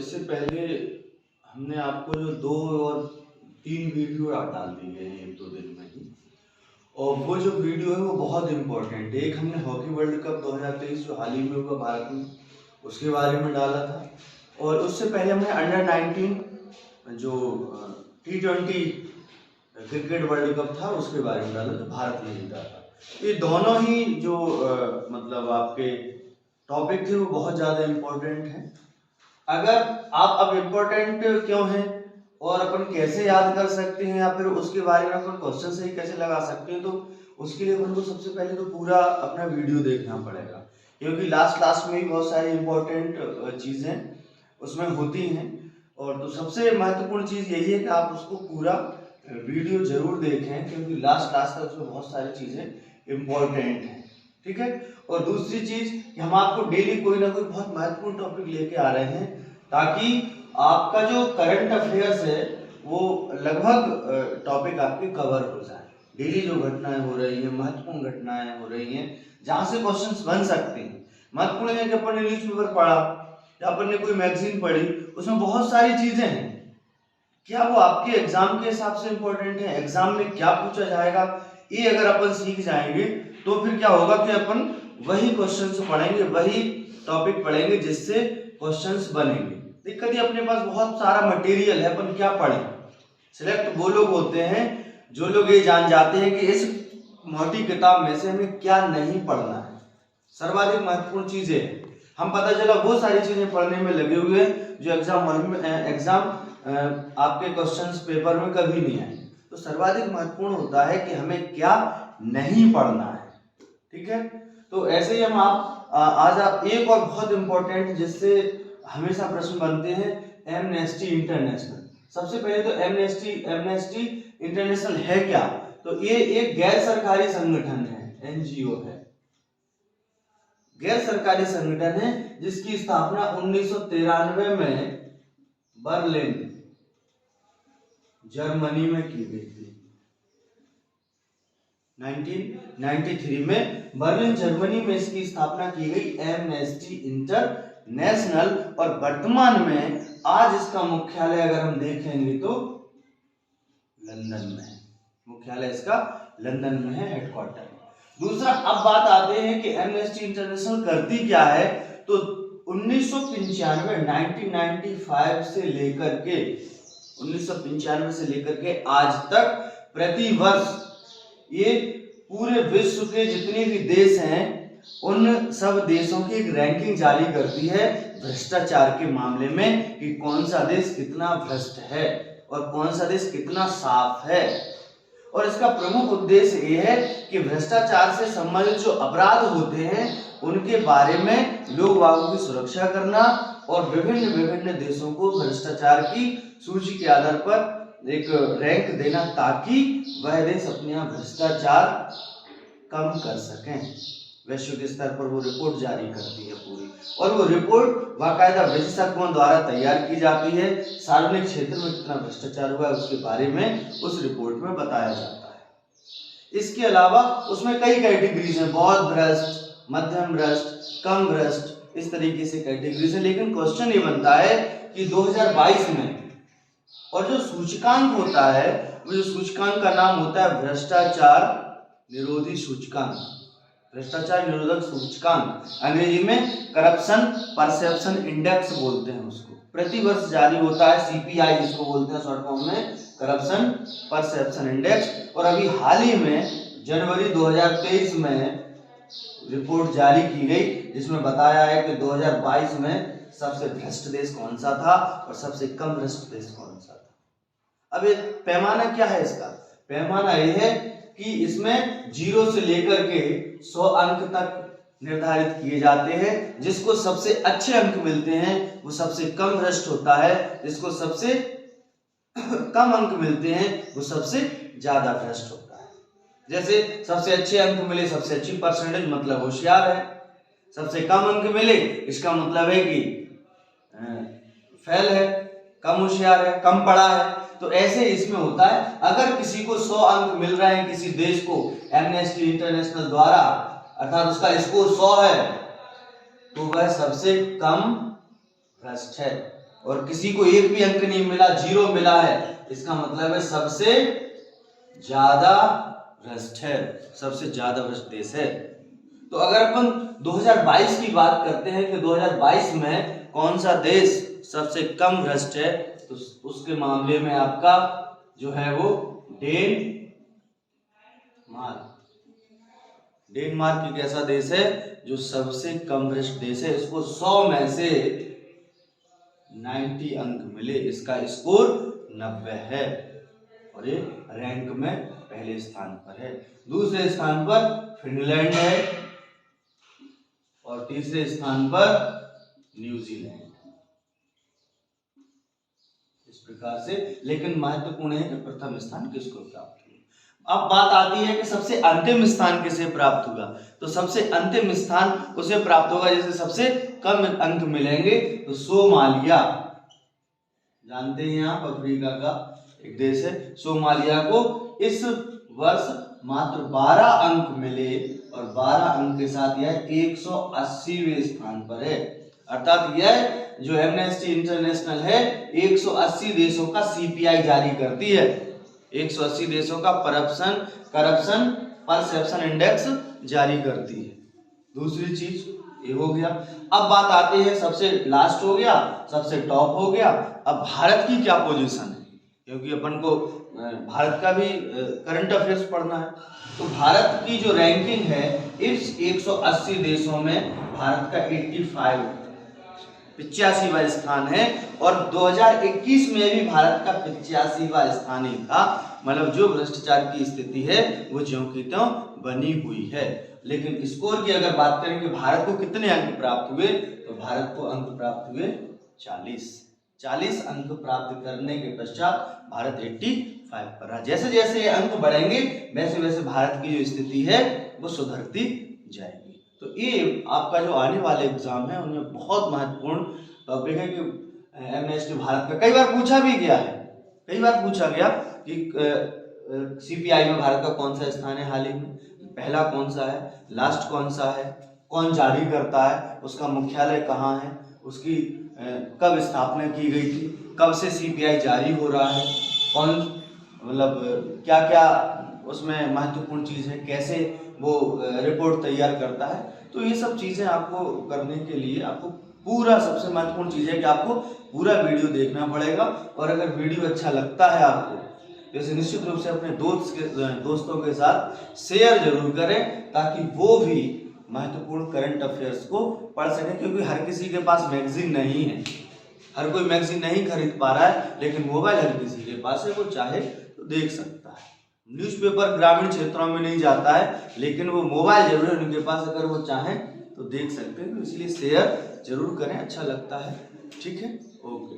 इससे पहले हमने आपको जो 2 और 3 वीडियो डाल दी है 1-2 दिन में ही, और वो जो वीडियो है वो बहुत इम्पोर्टेंट है। एक हमने हॉकी वर्ल्ड कप 2023 जो हाल ही में हुआ भारत में, उसके बारे में डाला था, और उससे पहले हमने अंडर 19 जो T20 क्रिकेट वर्ल्ड कप था उसके बारे में डाला जो भारत ने जीता था। ये दोनों ही जो मतलब आपके टॉपिक थे वो बहुत ज़्यादा इम्पोर्टेंट हैं। अगर आप अब इम्पोर्टेंट क्यों हैं और अपन कैसे याद कर सकते हैं या फिर उसके बारे में अपन क्वेश्चन सही कैसे लगा सकते हैं, तो उसके लिए अपन को सबसे पहले तो पूरा अपना वीडियो देखना पड़ेगा, क्योंकि लास्ट में ही बहुत सारी इम्पोर्टेंट चीज़ें उसमें होती हैं। और तो सबसे महत्वपूर्ण चीज़ यही है कि आप उसको पूरा वीडियो जरूर देखें, क्योंकि लास्ट तक उसमें बहुत सारी चीज़ें इम्पोर्टेंट हैं। ठीक है। और दूसरी चीज़ कि हम आपको डेली कोई ना कोई बहुत महत्वपूर्ण टॉपिक लेके आ रहे हैं, ताकि आपका जो करंट अफेयर्स है वो लगभग टॉपिक आपके कवर हो जाए। डेली जो घटनाएं हो रही हैं, महत्वपूर्ण घटनाएं हो रही हैं, जहाँ से क्वेश्चंस बन सकते हैं। महत्वपूर्ण है कि अपन ने न्यूज़पेपर पढ़ा या अपन ने कोई मैगजीन पढ़ी, उसमें बहुत सारी चीजें हैं। क्या वो आपके एग्जाम के हिसाब से इंपॉर्टेंट है, एग्जाम में क्या पूछा जाएगा, ये अगर अपन सीख जाएंगे तो फिर क्या होगा कि अपन वही क्वेश्चंस पढ़ेंगे, वही टॉपिक पढ़ेंगे जिससे क्वेश्चंस बनेंगे। दिक्कत ये अपने पास बहुत सारा मटेरियल है, अपन क्या पढ़ें। सिलेक्ट वो लोग होते हैं जो लोग ये जान जाते हैं कि इस मोटी किताब में से हमें क्या नहीं पढ़ना है। सर्वाधिक महत्वपूर्ण चीजें हम पता चला वो सारी चीजें पढ़ने में लगे हुए हैं जो एग्जाम आपके क्वेश्चंस पेपर में कभी नहीं आए। तो सर्वाधिक महत्वपूर्ण होता है कि हमें क्या नहीं पढ़ना है। ठीक है। तो ऐसे ही हम आज आप एक और बहुत इंपॉर्टेंट जिससे हमेशा प्रश्न बनते हैं, एमनेस्टी इंटरनेशनल। सबसे पहले तो एमनेस्टी इंटरनेशनल है क्या? तो ये एक गैर सरकारी संगठन है, एनजीओ है, गैर सरकारी संगठन है, जिसकी स्थापना 1993 में बर्लिन जर्मनी में की गई थी। 1993 में बर्लिन जर्मनी में इसकी स्थापना की गई, एमनेस्टी इंटरनेशनल। और वर्तमान में आज इसका मुख्यालय अगर हम देखेंगे तो लंदन में है। मुख्यालय इसका लंदन में है, हेडक्वार्टर। दूसरा, अब बात आते हैं कि एमनेस्टी इंटरनेशनल करती क्या है। तो 1995 से लेकर के आज तक प्रति वर्ष ये पूरे विश्व के जितने भी देश हैं उन सब देशों की एक रैंकिंग जारी करती है भ्रष्टाचार के मामले में, कि कौन सा देश कितना भ्रष्ट है और कौन सा देश कितना साफ है। और इसका प्रमुख उद्देश्य ये है कि भ्रष्टाचार से संबंधित जो अपराध होते हैं उनके बारे में लोग वागों की सुरक्षा करना और विभिन्न देशों को भ्रष्टाचार की सूची के आधार पर एक रैंक देना, ताकि वह देश अपने यहाँ भ्रष्टाचार कम कर सकें। वैश्विक स्तर पर वो रिपोर्ट जारी करती है पूरी, और वो रिपोर्ट बाकायदा विशेषज्ञों द्वारा तैयार की जाती है। सार्वजनिक क्षेत्र में कितना भ्रष्टाचार हुआ है उसके बारे में उस रिपोर्ट में बताया जाता है। इसके अलावा उसमें कई कैटेगरीज हैं, बहुत भ्रष्ट, मध्यम भ्रष्ट, कम भ्रष्ट, इस तरीके से कैटेगरीज है। लेकिन क्वेश्चन ये बनता है कि 2022 में, और जो सूचकांक होता है वो जो सूचकांक का नाम होता है भ्रष्टाचार निरोधी सूचकांक, भ्रष्टाचार निरोधक सूचकांक, अंग्रेजी में करप्शन परसेप्शन इंडेक्स बोलते हैं उसको, प्रतिवर्ष जारी होता है, सीपीआई जिसको बोलते हैं शॉर्ट फॉर्म में, करप्शन परसेप्शन इंडेक्स। और अभी हाल ही में जनवरी 2023 में रिपोर्ट जारी की गई जिसमें बताया है कि 2022 में सबसे भ्रष्ट देश कौन सा था और सबसे कम भ्रष्ट देश कौन सा था। अब ये पैमाना क्या है इसका? पैमाना ये है कि इसमें 0 से लेकर के 100 अंक तक निर्धारित किए जाते हैं। जिसको सबसे अच्छे अंक मिलते हैं वो सबसे कम भ्रष्ट होता है, जिसको सबसे कम अंक मिलते हैं वो सबसे ज्यादा भ्रष्ट होता है। जैसे सबसे अच्छे अंक मिले, सबसे अच्छी परसेंटेज, मतलब होशियार है। सबसे कम अंक मिले, इसका मतलब है कि फेल है, कम होशियार है, कम पढ़ा है। तो ऐसे इसमें होता है। अगर किसी को 100 अंक मिल रहे हैं, किसी देश को एमनेस्टी इंटरनेशनल द्वारा, अर्थात उसका स्कोर 100 है, तो वह सबसे कम भ्रष्ट है। और किसी को एक भी अंक नहीं मिला, 0 मिला है, इसका मतलब है सबसे ज्यादा भ्रष्ट है, सबसे ज्यादा भ्रष्ट देश है। तो अगर अपन 2022 की बात करते हैं कि 2022 में कौन सा देश सबसे कम भ्रष्ट है, तो उसके मामले में आपका जो है वो डेनमार्क एक ऐसा देश है जो सबसे कम भ्रष्ट देश है। इसको 100 में से 90 अंक मिले, इसका स्कोर 90 है और ये रैंक में पहले स्थान पर है। दूसरे स्थान पर फिनलैंड है और तीसरे स्थान पर न्यूजीलैंड। इस प्रकार से, लेकिन महत्वपूर्ण है कि प्रथम स्थान किसको प्राप्त हुआ। अब बात आती है कि सबसे अंतिम स्थान किसे प्राप्त होगा। तो सबसे अंतिम स्थान उसे प्राप्त होगा जैसे सबसे कम अंक मिलेंगे। तो सोमालिया, जानते हैं आप, अफ्रीका का एक देश है। सोमालिया को इस वर्ष मात्र 12 अंक मिले और 12 अंक के साथ यह 180वें स्थान पर है। अर्थात यह जो एमनेस्टी इंटरनेशनल है 180 देशों का सीपीआई जारी करती है, 180 देशों का करप्शन परसेप्शन इंडेक्स जारी करती है। दूसरी चीज ये हो गया। अब बात आती है, सबसे लास्ट हो गया, सबसे टॉप हो गया। अब भारत की क्या पोजीशन है, क्योंकि अपन को भारत का भी करंट अफेयर्स पढ़ना है। तो भारत की जो रैंकिंग है इस 180 देशों में भारत का 85वां स्थान है और 2021 में भी भारत का 85वां स्थान ही था। मतलब जो भ्रष्टाचार की स्थिति है वो ज्यों की त्यों बनी हुई है। लेकिन स्कोर की अगर बात करें कि भारत को कितने अंक प्राप्त हुए, तो भारत को अंक प्राप्त हुए 40 अंक प्राप्त करने के पश्चात भारत 85 पर रहा। जैसे जैसे ये अंक बढ़ेंगे वैसे वैसे भारत की जो स्थिति है वो सुधरती जाएगी। तो ये आपका जो आने वाले एग्जाम है उनमें बहुत महत्वपूर्ण टॉपिक है कि एमनेस्टी भारत का कई बार पूछा भी गया है, कई बार पूछा गया कि सीपीआई में भारत का कौन सा स्थान है, हाल ही में पहला कौन सा है, लास्ट कौन सा है, कौन जारी करता है, उसका मुख्यालय कहाँ है, उसकी कब स्थापना की गई थी, कब से सीपीआई जारी हो रहा है, कौन मतलब क्या क्या उसमें महत्वपूर्ण चीज़ है, कैसे वो रिपोर्ट तैयार करता है। तो ये सब चीज़ें आपको करने के लिए आपको पूरा, सबसे महत्वपूर्ण चीज़ है कि आपको पूरा वीडियो देखना पड़ेगा। और अगर वीडियो अच्छा लगता है आपको, जैसे निश्चित रूप से अपने दोस्तों के साथ शेयर जरूर करें ताकि वो भी महत्वपूर्ण करंट अफेयर्स को पढ़ सकें। क्योंकि हर किसी के पास मैगजीन नहीं है, हर कोई मैगजीन नहीं खरीद पा रहा है, लेकिन मोबाइल हर किसी के पास है, वो चाहे तो देख सकता है। न्यूज़पेपर ग्रामीण क्षेत्रों में नहीं जाता है, लेकिन वो मोबाइल जरूर है उनके पास, अगर वो चाहें तो देख सकते हैं। तो इसलिए शेयर जरूर करें, अच्छा लगता है। ठीक है, ओके।